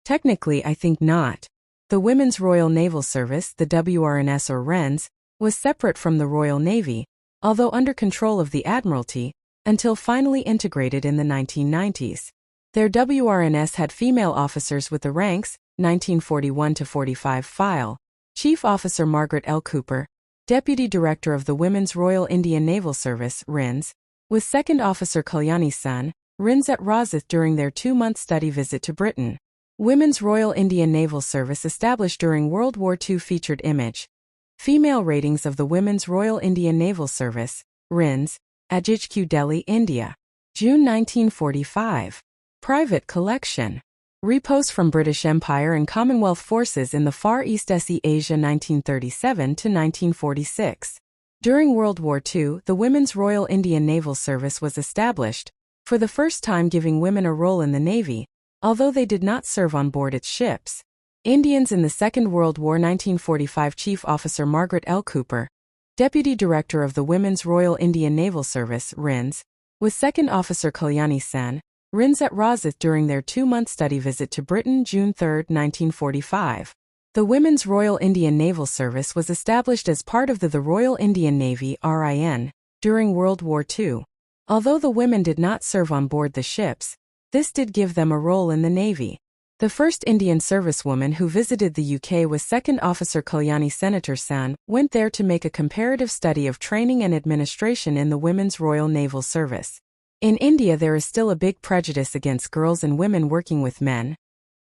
Technically, I think not. The Women's Royal Naval Service, the WRNS or RENS, was separate from the Royal Navy, although under control of the Admiralty, until finally integrated in the 1990s. Their WRNS had female officers with the ranks, 1941-45 file, Chief Officer Margaret L. Cooper, Deputy Director of the Women's Royal Indian Naval Service, RINS, with Second Officer Kalyani Sun, RINS at Rosyth during their 2-month study visit to Britain. Women's Royal Indian Naval Service established during World War II featured image. Female ratings of the Women's Royal Indian Naval Service, RINS, at HQ Delhi, India. June 1945. Private collection. Repos from British Empire and Commonwealth forces in the Far East SE Asia 1937–1946. During World War II, the Women's Royal Indian Naval Service was established, for the first time giving women a role in the Navy, although they did not serve on board its ships. Indians in the Second World War 1945 Chief Officer Margaret L. Cooper, Deputy Director of the Women's Royal Indian Naval Service, RINS, with Second Officer Kalyani Sen, RINS at Rosyth during their 2-month study visit to Britain June 3, 1945. The Women's Royal Indian Naval Service was established as part of the Royal Indian Navy (RIN) during World War II. Although the women did not serve on board the ships, this did give them a role in the Navy. The first Indian servicewoman who visited the UK was Second Officer Kalyani Senator San, went there to make a comparative study of training and administration in the Women's Royal Naval Service. In India there is still a big prejudice against girls and women working with men.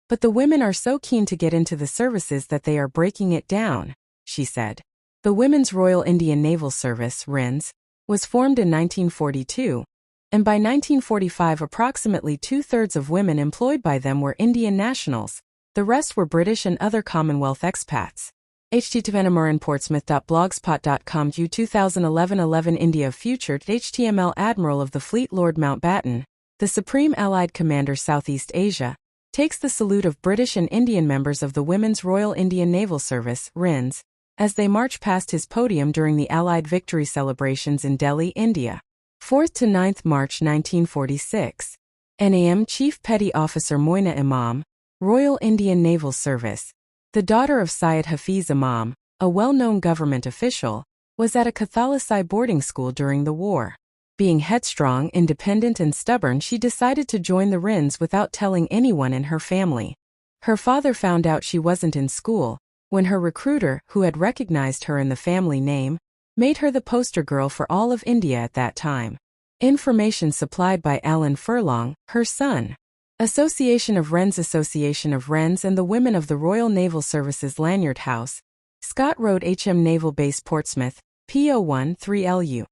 But the women are so keen to get into the services that they are breaking it down, she said. The Women's Royal Indian Naval Service, RINS, was formed in 1942, and by 1945 approximately 2/3 of women employed by them were Indian nationals, the rest were British and other Commonwealth expats. http://portsmouth.blogspot.com Q 2011-11 India Featured HTML Admiral of the Fleet Lord Mountbatten, the Supreme Allied Commander Southeast Asia, takes the salute of British and Indian members of the Women's Royal Indian Naval Service, RINS, as they march past his podium during the Allied victory celebrations in Delhi, India. 4th to 9th March 1946. NAM Chief Petty Officer Moina Imam, Royal Indian Naval Service, the daughter of Syed Hafiz Imam, a well-known government official, was at a Catholicized boarding school during the war. Being headstrong, independent and stubborn, she decided to join the RINS without telling anyone in her family. Her father found out she wasn't in school, when her recruiter, who had recognized her in the family name, made her the poster girl for all of India at that time. Information supplied by Alan Furlong, her son. Association of RINS and the Women of the Royal Naval Service's Lanyard House, Scott Road HM Naval Base Portsmouth, PO1 3LU.